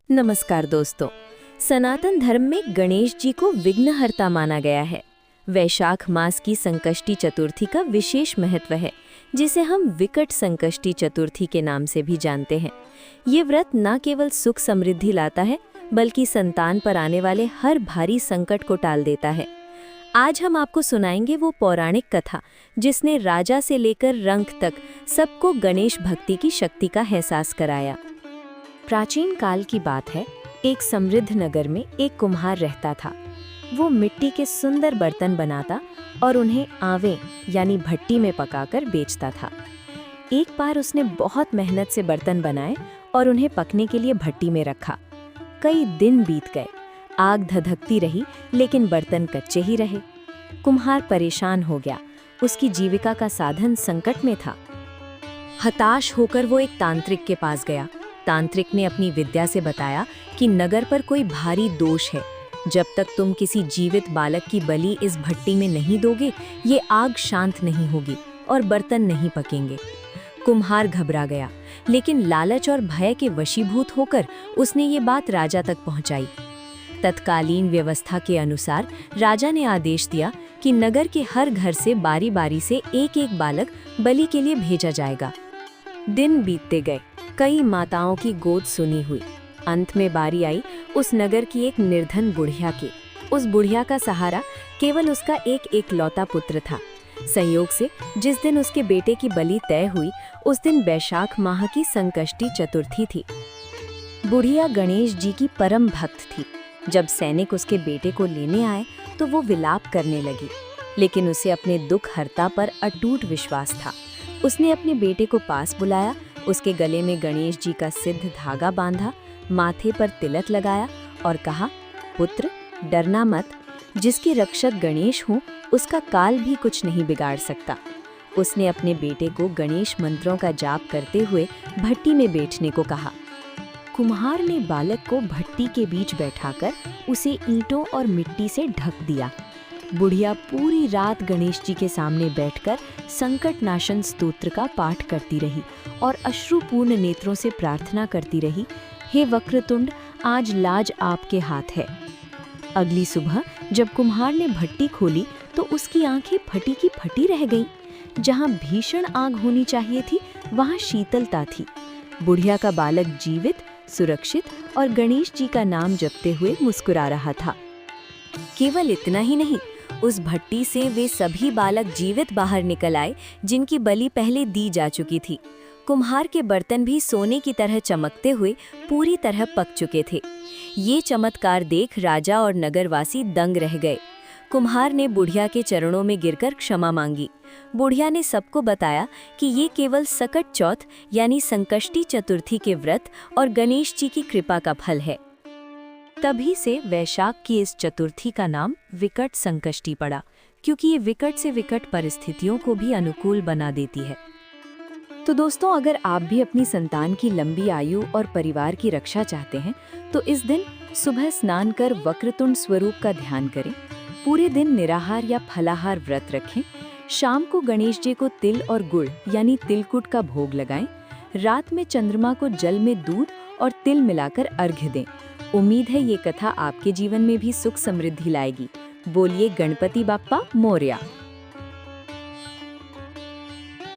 नमस्कार दोस्तों। सनातन धर्म में गणेश जी को विघ्नहर्ता माना गया है। वैशाख मास की संकष्टी चतुर्थी का विशेष महत्व है, जिसे हम विकट संकष्टी चतुर्थी के नाम से भी जानते हैं। ये व्रत न केवल सुख समृद्धि लाता है, बल्कि संतान पर आने वाले हर भारी संकट को टाल देता है। आज हम आपको सुनाएंगे वो पौराणिक कथा, जिसने राजा से लेकर रंक तक सबको गणेश भक्ति की शक्ति का एहसास कराया। प्राचीन काल की बात है। एक समृद्ध नगर में एक कुम्हार रहता था। वो मिट्टी के सुंदर बर्तन बनाता और उन्हें आवे यानी भट्टी में पकाकर बेचता था। एक बार उसने बहुत मेहनत से बर्तन बनाए और उन्हें पकने के लिए भट्टी में रखा। कई दिन बीत गए, आग धधकती रही, लेकिन बर्तन कच्चे ही रहे। कुम्हार परेशान हो गया। उसकी जीविका का साधन संकट में था। हताश होकर वो एक तांत्रिक के पास गया। तांत्रिक ने अपनी विद्या से बताया कि नगर पर कोई भारी दोष है। जब तक तुम किसी जीवित बालक की बलि इस भट्टी में नहीं दोगे, ये आग शांत नहीं होगी और बर्तन नहीं पकेंगे। कुम्हार घबरा गया, लेकिन लालच और भय के वशीभूत होकर उसने ये बात राजा तक पहुंचाई। तत्कालीन व्यवस्था के अनुसार राजा ने आदेश दिया कि नगर के हर घर से बारी बारी से एक एक बालक बलि के लिए भेजा जाएगा। दिन बीतते गए, कई माताओं की गोद सुनी हुई। अंत में बारी आई उस नगर की एक निर्धन बुढ़िया की। उस बुढ़िया का सहारा केवल उसका एक एकलौता पुत्र था। संयोग से जिस दिन उसके बेटे की बलि तय हुई, उस दिन वैशाख माह की संकष्टी चतुर्थी थी। बुढ़िया गणेश जी की परम भक्त थी। जब सैनिक उसके बेटे को लेने आए तो वो विलाप करने लगी, लेकिन उसे अपने दुख हरता पर अटूट विश्वास था। उसने अपने बेटे को पास बुलाया, उसके गले में गणेश जी का सिद्ध धागा बांधा, माथे पर तिलक लगाया और कहा, पुत्र डरना मत, जिसके रक्षक गणेश हूँ उसका काल भी कुछ नहीं बिगाड़ सकता। उसने अपने बेटे को गणेश मंत्रों का जाप करते हुए भट्टी में बैठने को कहा। कुम्हार ने बालक को भट्टी के बीच बैठाकर उसे ईंटों और मिट्टी से ढक दिया। बुढ़िया पूरी रात गणेश जी के सामने बैठकर संकट नाशन स्तोत्र का पाठ करती रही और अश्रुपूर्ण नेत्रों से प्रार्थना करती रही, हे वक्रतुंड, आज लाज आपके हाथ है। अगली सुबह जब कुम्हार ने भट्टी खोली तो उसकी आंखें फटी की फटी रह गईं। जहां भीषण आग होनी चाहिए थी, वहां शीतलता थी। बुढ़िया का बालक जीवित, सुरक्षित और गणेश जी का नाम जपते हुए मुस्कुरा रहा था। केवल इतना ही नहीं, उस भट्टी से वे सभी बालक जीवित बाहर निकल आए जिनकी बलि पहले दी जा चुकी थी। कुम्हार के बर्तन भी सोने की तरह चमकते हुए पूरी तरह पक चुके थे। ये चमत्कार देख राजा और नगरवासी दंग रह गए। कुम्हार ने बुढ़िया के चरणों में गिरकर क्षमा मांगी। बुढ़िया ने सबको बताया कि ये केवल सकट चौथ यानी संकष्टी चतुर्थी के व्रत और गणेश जी की कृपा का फल है। तभी से वैशाख की इस चतुर्थी का नाम विकट संकष्टी पड़ा, क्योंकि ये विकट से विकट परिस्थितियों को भी अनुकूल बना देती है। तो दोस्तों, अगर आप भी अपनी संतान की लंबी आयु और परिवार की रक्षा चाहते हैं, तो इस दिन सुबह स्नान कर वक्रतुंड स्वरूप का ध्यान करें। पूरे दिन निराहार या फलाहार व्रत रखें। शाम को गणेश जी को तिल और गुड़ यानी तिलकुट का भोग लगाएं। रात में चंद्रमा को जल में दूध और तिल मिलाकर अर्घ्य दें। उम्मीद है ये कथा आपके जीवन में भी सुख समृद्धि लाएगी। बोलिए गणपति बाप्पा मोरया।